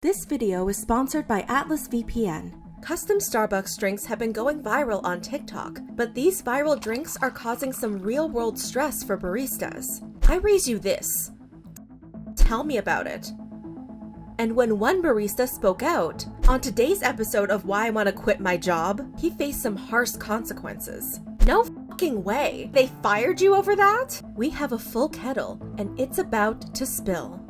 This video is sponsored by Atlas VPN. Custom Starbucks drinks have been going viral on TikTok, but these viral drinks are causing some real-world stress for baristas. I raise you this. Tell me about it. And when one barista spoke out, on today's episode of Why I Want to Quit My Job, he faced some harsh consequences. No fucking way! They fired you over that? We have a full kettle, and it's about to spill.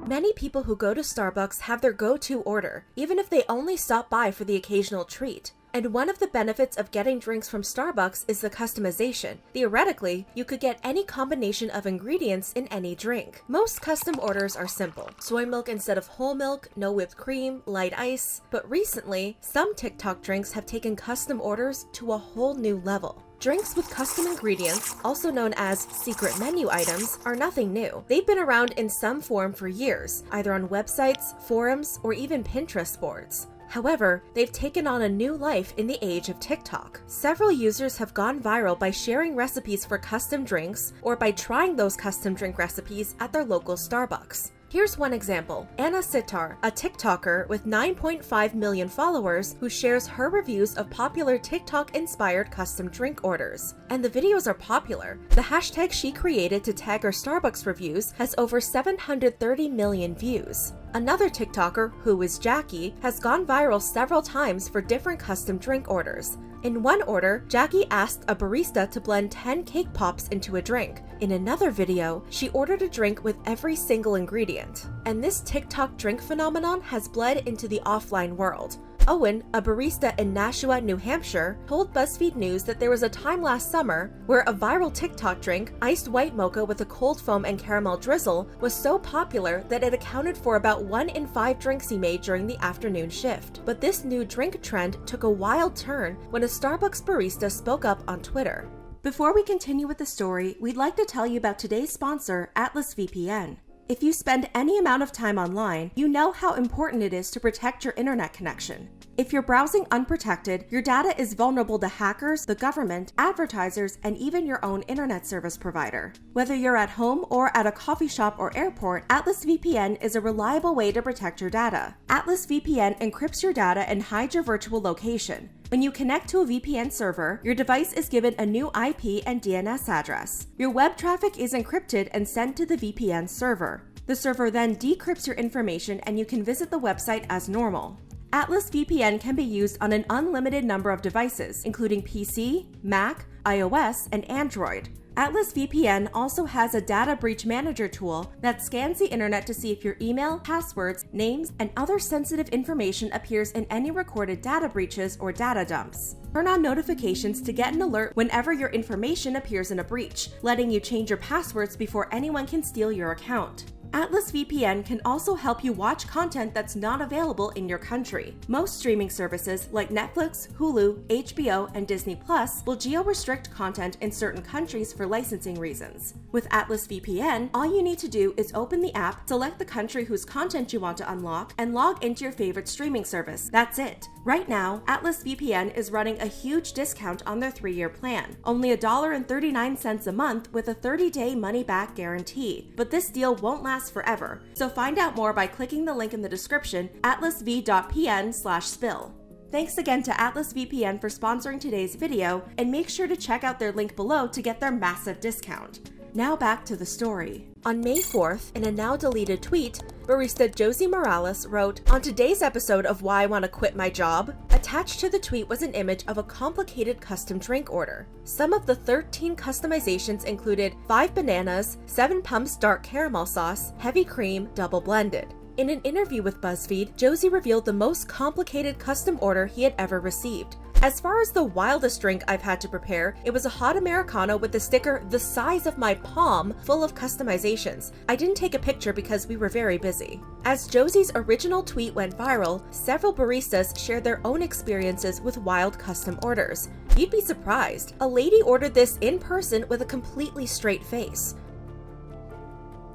Many people who go to Starbucks have their go-to order, even if they only stop by for the occasional treat. And one of the benefits of getting drinks from Starbucks is the customization. Theoretically, you could get any combination of ingredients in any drink. Most custom orders are simple. Soy milk instead of whole milk, no whipped cream, light ice. But recently, some TikTok drinks have taken custom orders to a whole new level. Drinks with custom ingredients, also known as secret menu items, are nothing new. They've been around in some form for years, either on websites, forums, or even Pinterest boards. However, they've taken on a new life in the age of TikTok. Several users have gone viral by sharing recipes for custom drinks or by trying those custom drink recipes at their local Starbucks. Here's one example. Anna Sitar, a TikToker with 9.5 million followers who shares her reviews of popular TikTok-inspired custom drink orders. And the videos are popular. The hashtag she created to tag her Starbucks reviews has over 730 million views. Another TikToker, who is Jackie, has gone viral several times for different custom drink orders. In one order, Jackie asked a barista to blend 10 cake pops into a drink. In another video, she ordered a drink with every single ingredient. And this TikTok drink phenomenon has bled into the offline world. Owen, a barista in Nashua, New Hampshire, told BuzzFeed News that there was a time last summer where a viral TikTok drink, iced white mocha with a cold foam and caramel drizzle, was so popular that it accounted for about 1 in 5 drinks he made during the afternoon shift. But this new drink trend took a wild turn when a Starbucks barista spoke up on Twitter. Before we continue with the story, we'd like to tell you about today's sponsor, Atlas VPN. If you spend any amount of time online, you know how important it is to protect your internet connection. If you're browsing unprotected, your data is vulnerable to hackers, the government, advertisers, and even your own internet service provider. Whether you're at home or at a coffee shop or airport, Atlas VPN is a reliable way to protect your data. Atlas VPN encrypts your data and hides your virtual location. When you connect to a VPN server, your device is given a new IP and DNS address. Your web traffic is encrypted and sent to the VPN server. The server then decrypts your information and you can visit the website as normal. Atlas VPN can be used on an unlimited number of devices, including PC, Mac, iOS, and Android. Atlas VPN also has a data breach manager tool that scans the internet to see if your email, passwords, names, and other sensitive information appears in any recorded data breaches or data dumps. Turn on notifications to get an alert whenever your information appears in a breach, letting you change your passwords before anyone can steal your account. Atlas VPN can also help you watch content that's not available in your country. Most streaming services like Netflix, Hulu, HBO, and Disney Plus will geo-restrict content in certain countries for licensing reasons. With Atlas VPN, all you need to do is open the app, select the country whose content you want to unlock, and log into your favorite streaming service. That's it. Right now, Atlas VPN is running a huge discount on their 3-year plan. Only $1.39 a month with a 30-day money-back guarantee. But this deal won't last forever. So find out more by clicking the link in the description, atlasv.pn/spill. Thanks again to Atlas VPN for sponsoring today's video, and make sure to check out their link below to get their massive discount. Now back to the story. On May 4th, in a now-deleted tweet, barista Josie Morales wrote, "On today's episode of Why I Want to Quit My Job," attached to the tweet was an image of a complicated custom drink order. Some of the 13 customizations included 5 bananas, 7 pumps dark caramel sauce, heavy cream, double blended. In an interview with BuzzFeed, Josie revealed the most complicated custom order he had ever received. As far as the wildest drink I've had to prepare, it was a hot Americano with a sticker the size of my palm full of customizations. I didn't take a picture because we were very busy. As Josie's original tweet went viral, several baristas shared their own experiences with wild custom orders. You'd be surprised. A lady ordered this in person with a completely straight face.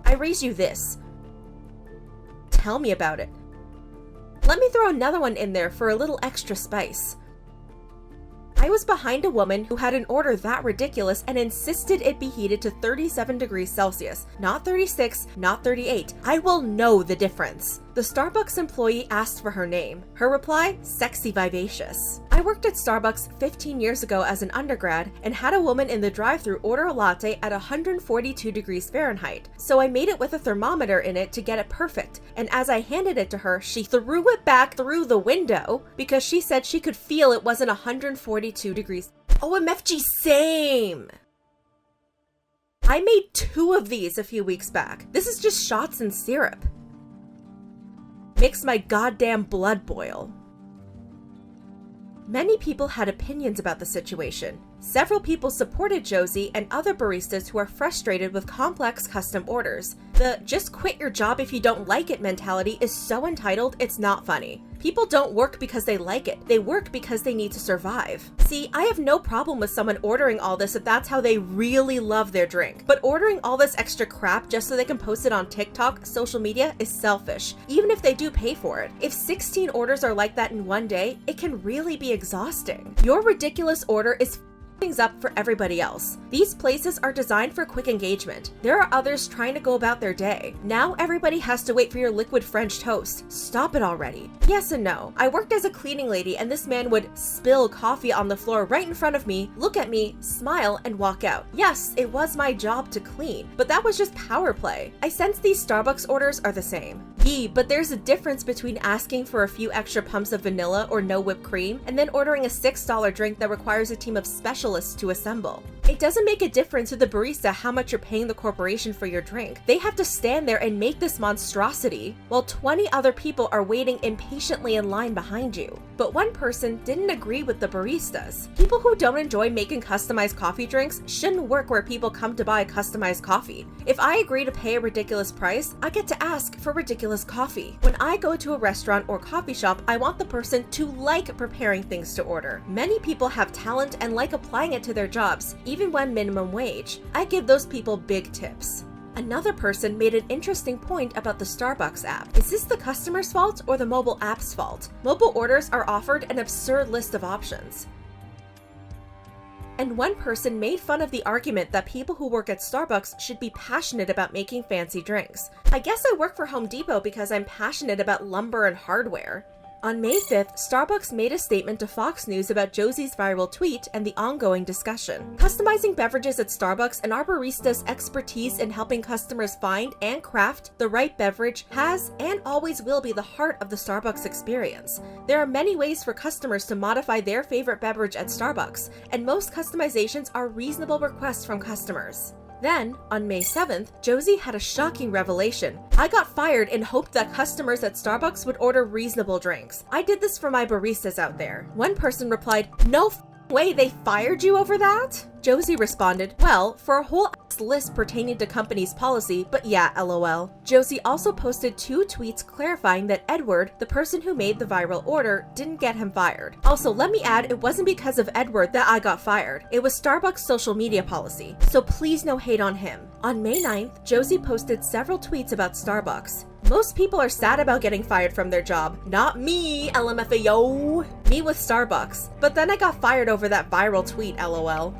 I raise you this. Tell me about it. Let me throw another one in there for a little extra spice. I was behind a woman who had an order that ridiculous and insisted it be heated to 37 degrees Celsius, not 36, not 38. I will know the difference. The Starbucks employee asked for her name. Her reply, sexy vivacious. I worked at Starbucks 15 years ago as an undergrad and had a woman in the drive-thru order a latte at 142 degrees Fahrenheit. So I made it with a thermometer in it to get it perfect. And as I handed it to her, she threw it back through the window because she said she could feel it wasn't 142 degrees. OMFG, same! I made 2 of these a few weeks back. This is just shots and syrup. Makes my goddamn blood boil. Many people had opinions about the situation. Several people supported Josie and other baristas who are frustrated with complex custom orders. The just quit your job if you don't like it mentality is so entitled it's not funny. People don't work because they like it. They work because they need to survive. See, I have no problem with someone ordering all this if that's how they really love their drink. But ordering all this extra crap just so they can post it on TikTok, social media, is selfish, even if they do pay for it. If 16 orders are like that in one day, it can really be exhausting. Your ridiculous order is things up for everybody else. These places are designed for quick engagement. There are others trying to go about their day. Now everybody has to wait for your liquid French toast. Stop it already. Yes and no. I worked as a cleaning lady and this man would spill coffee on the floor right in front of me, look at me, smile, and walk out. Yes, it was my job to clean, but that was just power play. I sense these Starbucks orders are the same. But there's a difference between asking for a few extra pumps of vanilla or no whipped cream and then ordering a $6 drink that requires a team of specialists to assemble. It doesn't make a difference to the barista how much you're paying the corporation for your drink. They have to stand there and make this monstrosity while 20 other people are waiting impatiently in line behind you. But one person didn't agree with the baristas. People who don't enjoy making customized coffee drinks shouldn't work where people come to buy customized coffee. If I agree to pay a ridiculous price, I get to ask for ridiculous coffee. When I go to a restaurant or coffee shop, I want the person to like preparing things to order. Many people have talent and like applying it to their jobs, even when minimum wage. I give those people big tips. Another person made an interesting point about the Starbucks app. Is this the customer's fault or the mobile app's fault? Mobile orders are offered an absurd list of options. And one person made fun of the argument that people who work at Starbucks should be passionate about making fancy drinks. I guess I work for Home Depot because I'm passionate about lumber and hardware. On May 5th, Starbucks made a statement to Fox News about Josie's viral tweet and the ongoing discussion. Customizing beverages at Starbucks and our baristas' expertise in helping customers find and craft the right beverage has and always will be the heart of the Starbucks experience. There are many ways for customers to modify their favorite beverage at Starbucks, and most customizations are reasonable requests from customers. Then, on May 7th, Josie had a shocking revelation. I got fired and hoped that customers at Starbucks would order reasonable drinks. I did this for my baristas out there. One person replied, "No way, they fired you over that?" Josie responded, "Well, for a whole list pertaining to company's policy, but yeah, lol." Josie also posted 2 tweets clarifying that Edward, the person who made the viral order, didn't get him fired. Also, let me add, it wasn't because of Edward that I got fired. It was Starbucks' social media policy, so please no hate on him. On May 9th, Josie posted several tweets about Starbucks. Most people are sad about getting fired from their job. Not me, LMFAO. Me with Starbucks. But then I got fired over that viral tweet, lol.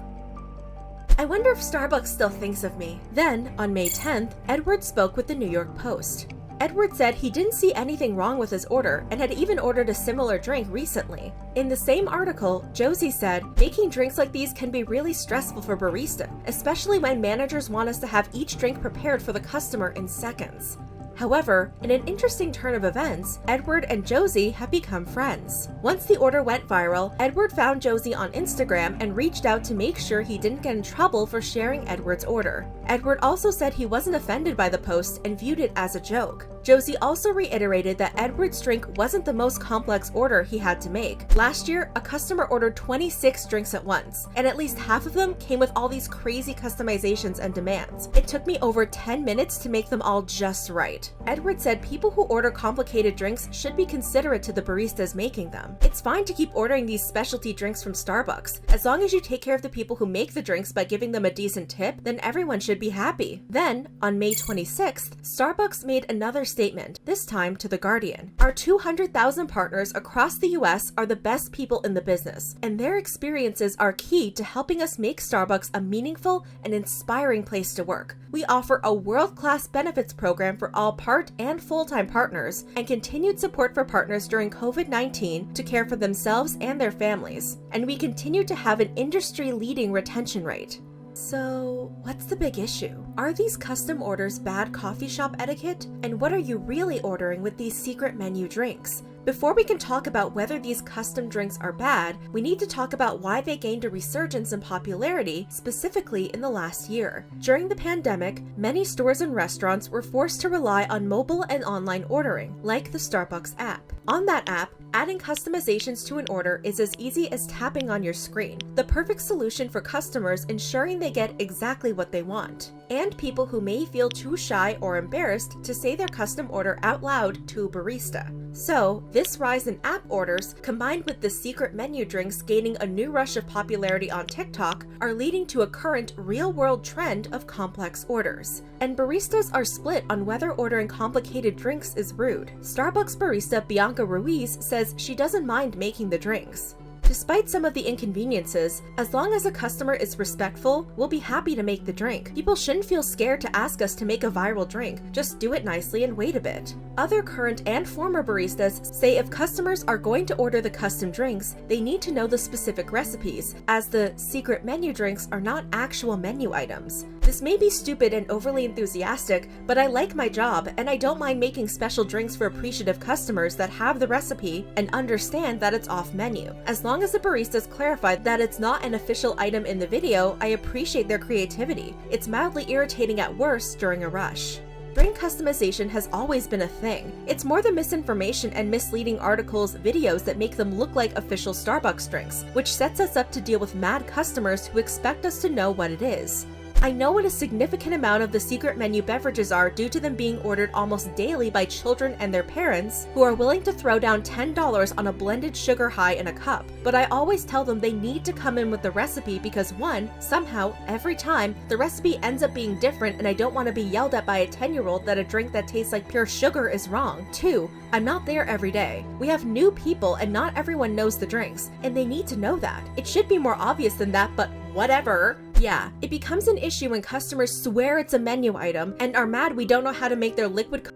I wonder if Starbucks still thinks of me. Then, on May 10th, Edward spoke with the New York Post. Edward said he didn't see anything wrong with his order and had even ordered a similar drink recently. In the same article, Josie said, "Making drinks like these can be really stressful for barista, especially when managers want us to have each drink prepared for the customer in seconds." However, in an interesting turn of events, Edward and Josie have become friends. Once the order went viral, Edward found Josie on Instagram and reached out to make sure he didn't get in trouble for sharing Edward's order. Edward also said he wasn't offended by the post and viewed it as a joke. Josie also reiterated that Edward's drink wasn't the most complex order he had to make. Last year, a customer ordered 26 drinks at once, and at least half of them came with all these crazy customizations and demands. It took me over 10 minutes to make them all just right. it. Edward said people who order complicated drinks should be considerate to the baristas making them. It's fine to keep ordering these specialty drinks from Starbucks. As long as you take care of the people who make the drinks by giving them a decent tip, then everyone should be happy. Then, on May 26th, Starbucks made another statement, this time to The Guardian. Our 200,000 partners across the US are the best people in the business, and their experiences are key to helping us make Starbucks a meaningful and inspiring place to work. We offer a world-class benefits program for all part and full-time partners, and continued support for partners during COVID-19 to care for themselves and their families. And we continue to have an industry-leading retention rate. So, what's the big issue? Are these custom orders bad coffee shop etiquette? And what are you really ordering with these secret menu drinks? Before we can talk about whether these custom drinks are bad, we need to talk about why they gained a resurgence in popularity, specifically in the last year. During the pandemic, many stores and restaurants were forced to rely on mobile and online ordering, like the Starbucks app. On that app, adding customizations to an order is as easy as tapping on your screen, the perfect solution for customers ensuring they get exactly what they want, and people who may feel too shy or embarrassed to say their custom order out loud to a barista. So, this rise in app orders, combined with the secret menu drinks gaining a new rush of popularity on TikTok, are leading to a current real-world trend of complex orders. And baristas are split on whether ordering complicated drinks is rude. Starbucks barista Bianca Ruiz says she doesn't mind making the drinks. Despite some of the inconveniences, as long as a customer is respectful, we'll be happy to make the drink. People shouldn't feel scared to ask us to make a viral drink. Just do it nicely and wait a bit. Other current and former baristas say if customers are going to order the custom drinks, they need to know the specific recipes, as the secret menu drinks are not actual menu items. This may be stupid and overly enthusiastic, but I like my job and I don't mind making special drinks for appreciative customers that have the recipe and understand that it's off menu. As long as the baristas clarify that it's not an official item in the video, I appreciate their creativity. It's mildly irritating at worst during a rush. Drink customization has always been a thing. It's more the misinformation and misleading articles, videos that make them look like official Starbucks drinks, which sets us up to deal with mad customers who expect us to know what it is. I know what a significant amount of the secret menu beverages are due to them being ordered almost daily by children and their parents who are willing to throw down $10 on a blended sugar high in a cup, but I always tell them they need to come in with the recipe because one, somehow, every time, the recipe ends up being different and I don't want to be yelled at by a 10-year-old that a drink that tastes like pure sugar is wrong. Two, I'm not there every day. We have new people and not everyone knows the drinks, and they need to know that. It should be more obvious than that, but whatever. Yeah, it becomes an issue when customers swear it's a menu item and are mad we don't know how to make their liquid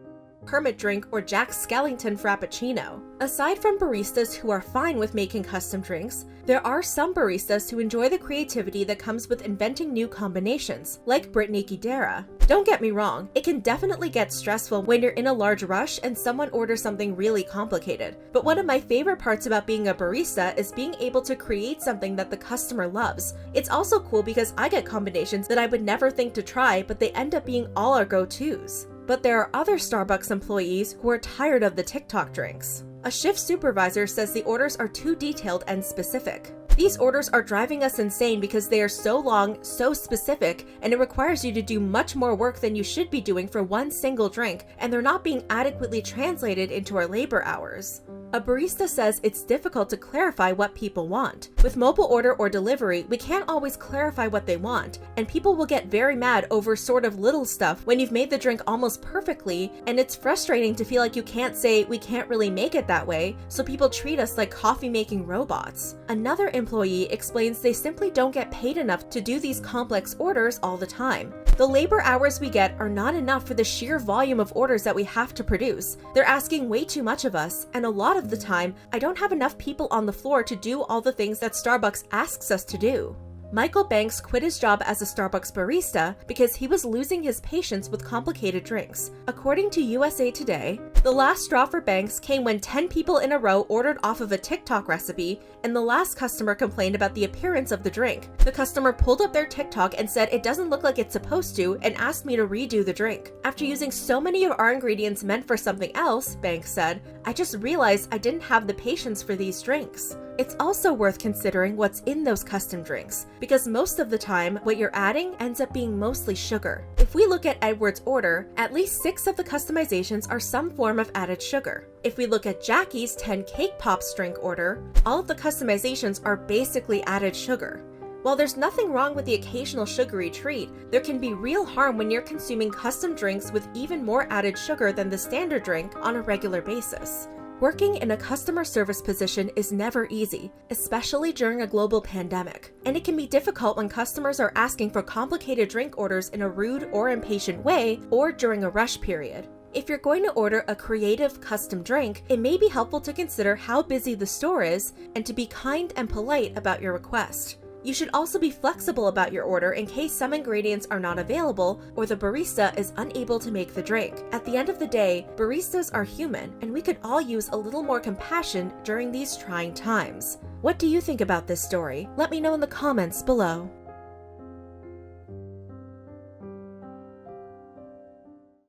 Kermit drink or Jack Skellington Frappuccino. Aside from baristas who are fine with making custom drinks, there are some baristas who enjoy the creativity that comes with inventing new combinations, like Brittany Guidera. Don't get me wrong, it can definitely get stressful when you're in a large rush and someone orders something really complicated, but one of my favorite parts about being a barista is being able to create something that the customer loves. It's also cool because I get combinations that I would never think to try, but they end up being all our go-tos. But there are other Starbucks employees who are tired of the TikTok drinks. A shift supervisor says the orders are too detailed and specific. These orders are driving us insane because they are so long, so specific, and it requires you to do much more work than you should be doing for one single drink, and they're not being adequately translated into our labor hours. A barista says it's difficult to clarify what people want. With mobile order or delivery, we can't always clarify what they want, and people will get very mad over sort of little stuff when you've made the drink almost perfectly, and it's frustrating to feel like you can't say we can't really make it that way, so people treat us like coffee-making robots. Another employee explains they simply don't get paid enough to do these complex orders all the time. The labor hours we get are not enough for the sheer volume of orders that we have to produce. They're asking way too much of us, and a lot of the time, I don't have enough people on the floor to do all the things that Starbucks asks us to do. Michael Banks quit his job as a Starbucks barista because he was losing his patience with complicated drinks. According to USA Today, The last straw for Banks came when 10 people in a row ordered off of a TikTok recipe, and the last customer complained about the appearance of the drink. The customer pulled up their TikTok and said it doesn't look like it's supposed to and asked me to redo the drink. After using so many of our ingredients meant for something else, Banks said, I just realized I didn't have the patience for these drinks. It's also worth considering what's in those custom drinks, because most of the time, what you're adding ends up being mostly sugar. If we look at Edward's order, at least 6 of the customizations are some form of added sugar. If we look at Jackie's 10 Cake Pops drink order, all of the customizations are basically added sugar. While there's nothing wrong with the occasional sugary treat, there can be real harm when you're consuming custom drinks with even more added sugar than the standard drink on a regular basis. Working in a customer service position is never easy, especially during a global pandemic, and it can be difficult when customers are asking for complicated drink orders in a rude or impatient way or during a rush period. If you're going to order a creative custom drink, it may be helpful to consider how busy the store is and to be kind and polite about your request. You should also be flexible about your order in case some ingredients are not available or the barista is unable to make the drink. At the end of the day, baristas are human, and we could all use a little more compassion during these trying times. What do you think about this story? Let me know in the comments below.